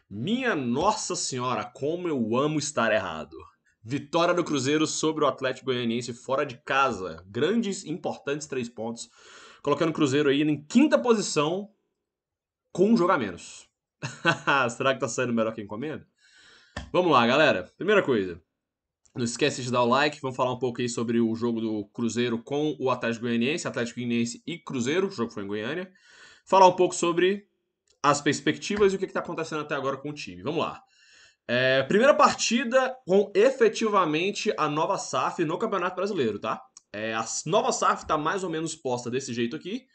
Minha Nossa Senhora, como eu amo estar errado. Vitória do Cruzeiro sobre o Atlético Goianiense fora de casa. Grandes, importantes 3 pontos. Colocando o Cruzeiro aí em quinta posição com um jogo a menos. Será que tá saindo melhor que a encomenda? Vamos lá, galera. Primeira coisa. Não esquece de dar o like. Vamos falar um pouco aí sobre o jogo do Cruzeiro com o Atlético Goianiense e Cruzeiro. O jogo foi em Goiânia. Falar um pouco sobre as perspectivas e o que está acontecendo até agora com o time. Vamos lá. Primeira partida com efetivamente a nova SAF no Campeonato Brasileiro, tá? A nova SAF tá mais ou menos posta desse jeito aqui.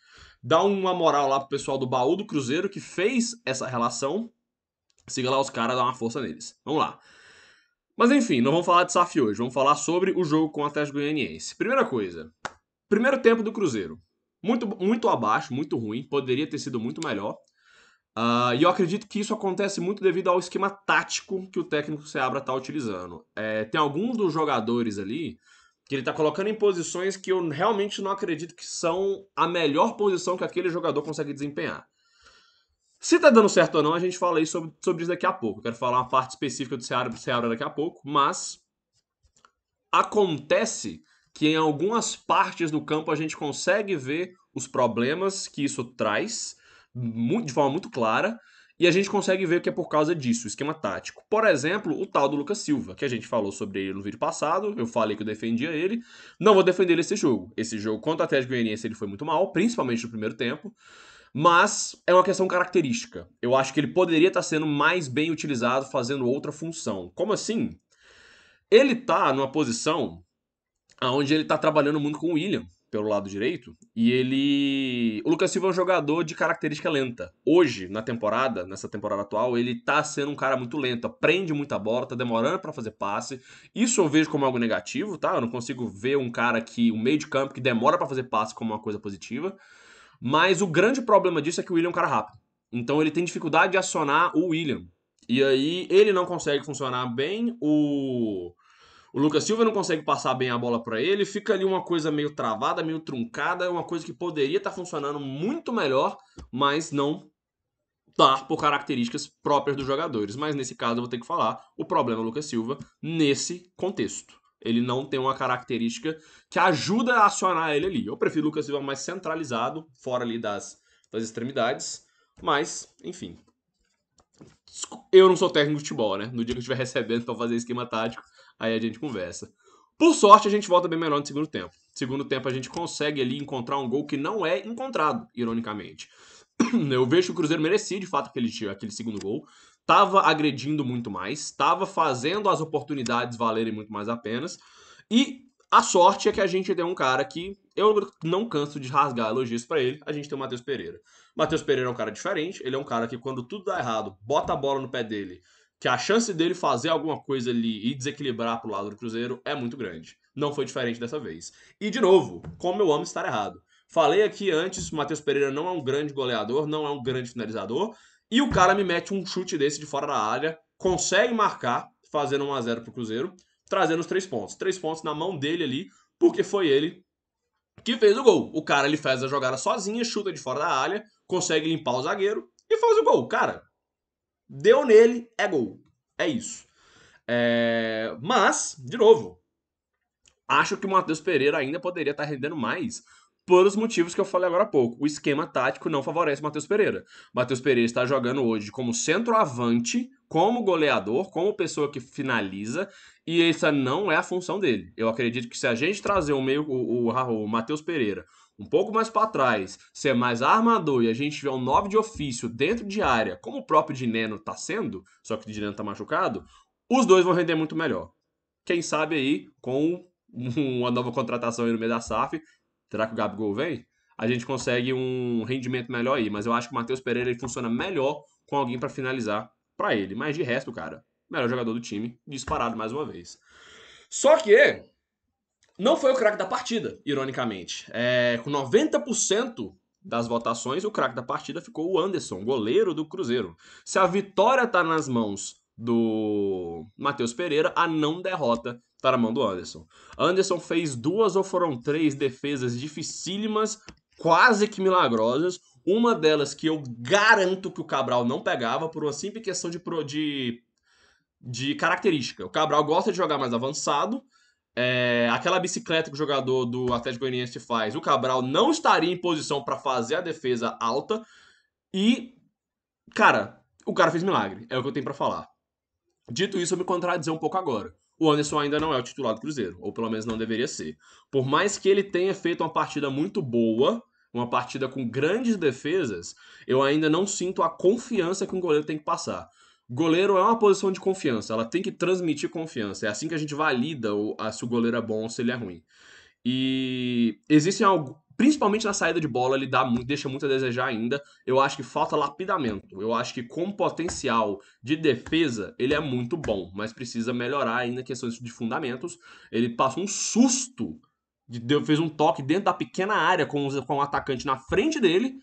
Dá uma moral lá pro pessoal do Baú do Cruzeiro que fez essa relação. Siga lá os caras, dá uma força neles. Vamos lá. Mas enfim, não vamos falar de SAF hoje. Vamos falar sobre o jogo com o Atlético Goianiense. Primeira coisa. Primeiro tempo do Cruzeiro. Muito abaixo, muito ruim. Poderia ter sido muito melhor. E eu acredito que isso acontece muito devido ao esquema tático que o técnico Seabra está utilizando. Tem alguns dos jogadores ali que ele está colocando em posições que eu realmente não acredito que são a melhor posição que aquele jogador consegue desempenhar. Se tá dando certo ou não, a gente fala aí sobre isso daqui a pouco. Eu quero falar uma parte específica do Seabra daqui a pouco, mas acontece que em algumas partes do campo a gente consegue ver os problemas que isso traz de forma muito clara e a gente consegue ver que é por causa disso, o esquema tático. Por exemplo, o tal do Lucas Silva, que a gente falou sobre ele no vídeo passado, eu falei que eu defendia ele, não vou defender ele esse jogo. Esse jogo contra o Atlético Goianiense ele foi muito mal, principalmente no primeiro tempo, mas é uma questão característica. Eu acho que ele poderia estar sendo mais bem utilizado fazendo outra função. Como assim? Ele tá numa posição onde ele tá trabalhando muito com o William pelo lado direito, e ele... O Lucas Silva é um jogador de característica lenta. Hoje, nessa temporada atual, ele tá sendo um cara muito lento, prende muita bola, tá demorando pra fazer passe. Isso eu vejo como algo negativo, tá? Eu não consigo ver um meio de campo que demora pra fazer passe como uma coisa positiva. Mas o grande problema disso é que o William é um cara rápido. Então ele tem dificuldade de acionar o William. E aí ele não consegue funcionar bem, o Lucas Silva não consegue passar bem a bola para ele, fica ali uma coisa meio travada, meio truncada, uma coisa que poderia estar funcionando muito melhor, mas não tá por características próprias dos jogadores. Mas nesse caso eu vou ter que falar, o problema é o Lucas Silva nesse contexto. Ele não tem uma característica que ajuda a acionar ele ali. Eu prefiro o Lucas Silva mais centralizado, fora ali das extremidades, mas, enfim, eu não sou técnico de futebol, né? No dia que eu estiver recebendo pra fazer esquema tático, aí a gente conversa. Por sorte, a gente volta bem melhor no segundo tempo. Segundo tempo, a gente consegue ali encontrar um gol que não é encontrado, ironicamente. Eu vejo que o Cruzeiro merecia, de fato, aquele segundo gol. Tava agredindo muito mais, tava fazendo as oportunidades valerem muito mais a pena. E a sorte é que a gente tem um cara que eu não canso de rasgar elogios pra ele. A gente tem o Matheus Pereira. Matheus Pereira é um cara diferente. Ele é um cara que, quando tudo dá errado, bota a bola no pé dele. Que a chance dele fazer alguma coisa ali e desequilibrar pro lado do Cruzeiro é muito grande. Não foi diferente dessa vez. E, de novo, como eu amo estar errado. Falei aqui antes, o Matheus Pereira não é um grande goleador, não é um grande finalizador. E o cara me mete um chute desse de fora da área, consegue marcar, fazendo 1-0 pro Cruzeiro, trazendo os 3 pontos. 3 pontos na mão dele ali, porque foi ele que fez o gol. O cara ele faz a jogada sozinho, chuta de fora da área, consegue limpar o zagueiro e faz o gol. Cara, deu nele, é gol. É isso. Mas, de novo, acho que o Matheus Pereira ainda poderia estar rendendo mais por os motivos que eu falei agora há pouco. O esquema tático não favorece o Matheus Pereira. O Matheus Pereira está jogando hoje como centroavante, como goleador, como pessoa que finaliza, e essa não é a função dele. Eu acredito que se a gente trazer o Matheus Pereira um pouco mais para trás, ser mais armador e a gente tiver um 9 de ofício dentro de área, como o próprio Dineno está sendo, só que o Dineno está machucado, os dois vão render muito melhor. Quem sabe aí, com uma nova contratação aí no meio da SAF, será que o Gabigol vem? A gente consegue um rendimento melhor aí, mas eu acho que o Matheus Pereira ele funciona melhor com alguém para finalizar para ele. Mas de resto, cara, melhor jogador do time, disparado mais uma vez. Só que não foi o craque da partida, ironicamente. Com 90% das votações, o craque da partida ficou o Anderson, goleiro do Cruzeiro. Se a vitória tá nas mãos do Matheus Pereira, a não derrota tá na mão do Anderson. Anderson fez 2 ou foram 3 defesas dificílimas, quase que milagrosas. Uma delas que eu garanto que o Cabral não pegava por uma simples questão de característica. O Cabral gosta de jogar mais avançado. Aquela bicicleta que o jogador do Atlético Goianiense faz, o Cabral não estaria em posição para fazer a defesa alta. E, cara, o cara fez milagre. É o que eu tenho para falar. Dito isso, eu me contradizer um pouco agora. O Anderson ainda não é o titular do Cruzeiro, ou pelo menos não deveria ser. Por mais que ele tenha feito uma partida muito boa, uma partida com grandes defesas, eu ainda não sinto a confiança que um goleiro tem que passar. Goleiro é uma posição de confiança, ela tem que transmitir confiança. É assim que a gente valida se o goleiro é bom ou se ele é ruim. E existem algo, principalmente na saída de bola, ele deixa muito a desejar ainda. Eu acho que falta lapidamento. Eu acho que com potencial de defesa, ele é muito bom, mas precisa melhorar ainda questões de fundamentos. Ele passa um susto, fez um toque dentro da pequena área com o atacante na frente dele.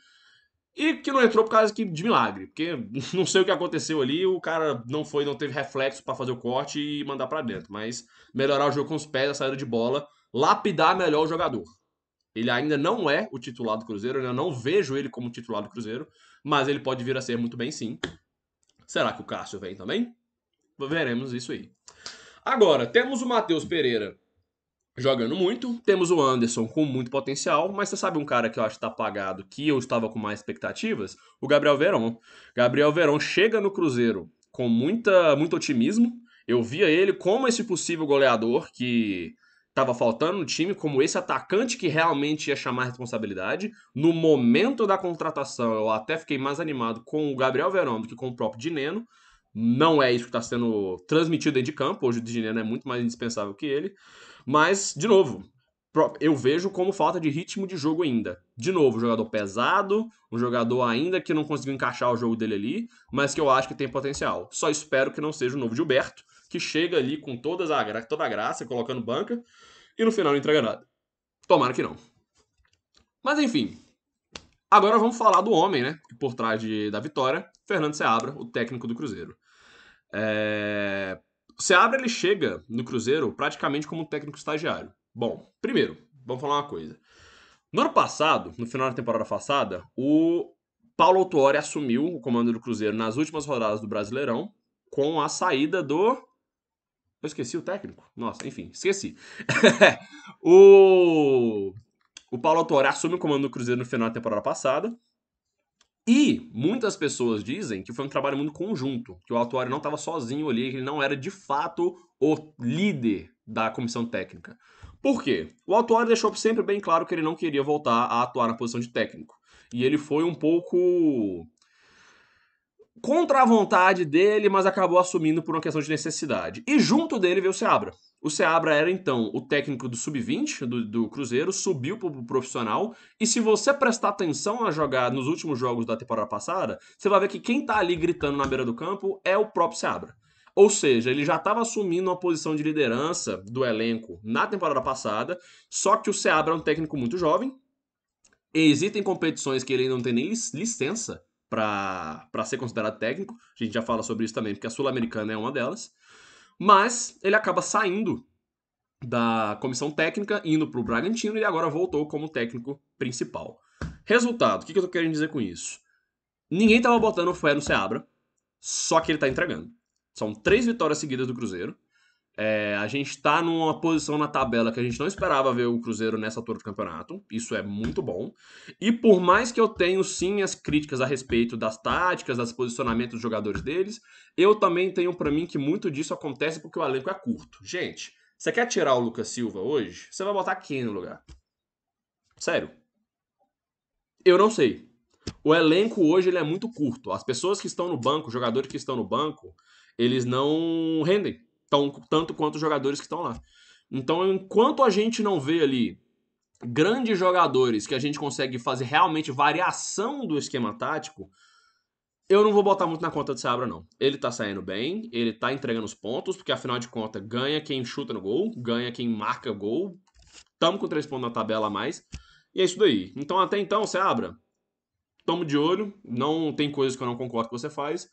E que não entrou por causa de milagre, porque não sei o que aconteceu ali, o cara não teve reflexo para fazer o corte e mandar para dentro, mas melhorar o jogo com os pés, a saída de bola, lapidar melhor o jogador. Ele ainda não é o titular do Cruzeiro, eu ainda não vejo ele como titular do Cruzeiro, mas ele pode vir a ser muito bem sim. Será que o Cássio vem também? Veremos isso aí. Agora, temos o Matheus Pereira jogando muito, temos o Anderson com muito potencial, mas você sabe um cara que eu acho que tá apagado, que eu estava com mais expectativas? O Gabriel Veron. Gabriel Veron chega no Cruzeiro com muito otimismo. Eu via ele como esse possível goleador que estava faltando no time, como esse atacante que realmente ia chamar a responsabilidade. No momento da contratação, eu até fiquei mais animado com o Gabriel Veron do que com o próprio Dineno. Não é isso que está sendo transmitido dentro de campo. Hoje o Dineno é muito mais indispensável que ele. Mas, de novo, eu vejo como falta de ritmo de jogo ainda. De novo, um jogador pesado, um jogador ainda que não conseguiu encaixar o jogo dele ali, mas que eu acho que tem potencial. Só espero que não seja o novo Gilberto, que chega ali com toda a graça, colocando banca, e no final não entrega nada. Tomara que não. Mas enfim, agora vamos falar do homem, né? Por trás da vitória, Fernando Seabra, o técnico do Cruzeiro. O Seabra ele chega no Cruzeiro praticamente como um técnico estagiário. Bom, primeiro, vamos falar uma coisa. No ano passado, no final da temporada passada, o Paulo Autuori assumiu o comando do Cruzeiro nas últimas rodadas do Brasileirão com a saída do... Eu esqueci o técnico? Nossa, enfim, esqueci. o... o Paulo Autuori assume o comando do Cruzeiro no final da temporada passada. E muitas pessoas dizem que foi um trabalho muito conjunto, que o Autuori não estava sozinho ali, que ele não era de fato o líder da comissão técnica. Por quê? O Autuori deixou sempre bem claro que ele não queria voltar a atuar na posição de técnico. E ele foi um pouco contra a vontade dele, mas acabou assumindo por uma questão de necessidade. E junto dele veio o Seabra. O Seabra era, então, o técnico do Sub-20 do Cruzeiro, subiu para o profissional, e se você prestar atenção a jogar nos últimos jogos da temporada passada, você vai ver que quem tá ali gritando na beira do campo é o próprio Seabra. Ou seja, ele já estava assumindo uma posição de liderança do elenco na temporada passada, só que o Seabra é um técnico muito jovem, e existem competições que ele não tem nem licença para ser considerado técnico, a gente já fala sobre isso também, porque a Sul-Americana é uma delas, mas ele acaba saindo da comissão técnica, indo para o Bragantino e agora voltou como técnico principal. Resultado, o que eu tô querendo dizer com isso? Ninguém tava botando fé no Seabra, só que ele tá entregando. São 3 vitórias seguidas do Cruzeiro. A gente tá numa posição na tabela que a gente não esperava ver o Cruzeiro nessa altura do campeonato. Isso é muito bom. E por mais que eu tenho sim as críticas a respeito das táticas, dos posicionamentos dos jogadores deles, eu também tenho para mim que muito disso acontece porque o elenco é curto. Gente, você quer tirar o Lucas Silva hoje? Você vai botar quem no lugar? Sério. Eu não sei. O elenco hoje ele é muito curto. As pessoas que estão no banco, os jogadores que estão no banco, eles não rendem tanto quanto os jogadores que estão lá. Então, enquanto a gente não vê ali grandes jogadores que a gente consegue fazer realmente variação do esquema tático, eu não vou botar muito na conta de Seabra, não. Ele tá saindo bem, ele tá entregando os pontos, porque afinal de contas, ganha quem chuta no gol, ganha quem marca gol. Tamo com 3 pontos na tabela a mais. E é isso daí. Então, até então, Seabra, tamo de olho. Não tem coisas que eu não concordo que você faz,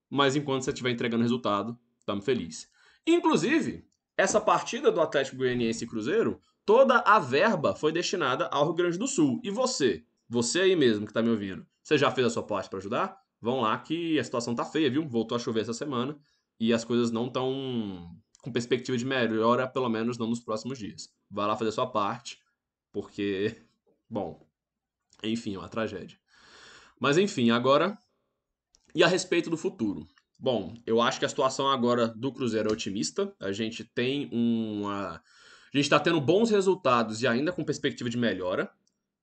mas enquanto você estiver entregando resultado, tamo feliz. Inclusive, essa partida do Atlético Goianiense e Cruzeiro, toda a verba foi destinada ao Rio Grande do Sul. E você aí mesmo que tá me ouvindo, Você já fez a sua parte pra ajudar? Vão lá que a situação tá feia, viu? Voltou a chover essa semana e as coisas não estão com perspectiva de melhora, pelo menos não nos próximos dias. Vai lá fazer a sua parte, porque, bom, enfim, é uma tragédia. Mas enfim, agora, e a respeito do futuro? Bom, eu acho que a situação agora do Cruzeiro é otimista. A gente tem uma. A gente está tendo bons resultados e ainda com perspectiva de melhora.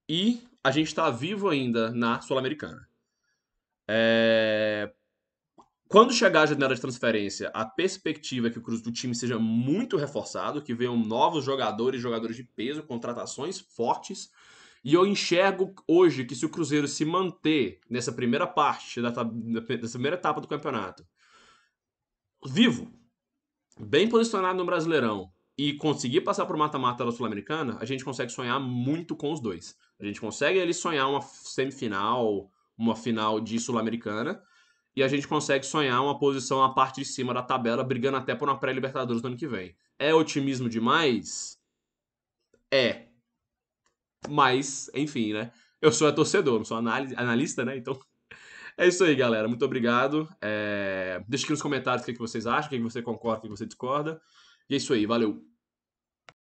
E a gente está vivo ainda na Sul-Americana. Quando chegar a janela de transferência, a perspectiva é que o time seja muito reforçado, que venham novos jogadores, jogadores de peso, contratações fortes. E eu enxergo hoje que se o Cruzeiro se manter nessa primeira parte, dessa primeira etapa do campeonato, vivo, bem posicionado no Brasileirão e conseguir passar por mata-mata da Sul-Americana, a gente consegue sonhar muito com os dois. A gente consegue ali sonhar uma semifinal, uma final de Sul-Americana, e a gente consegue sonhar uma posição na parte de cima da tabela, brigando até por uma pré-Libertadores no ano que vem. É otimismo demais? É. Mas, enfim, né? Eu sou torcedor, não sou analista, né? Então, é isso aí, galera. Muito obrigado. Deixa aqui nos comentários o que vocês acham, o que você concorda, o que você discorda. E é isso aí, valeu.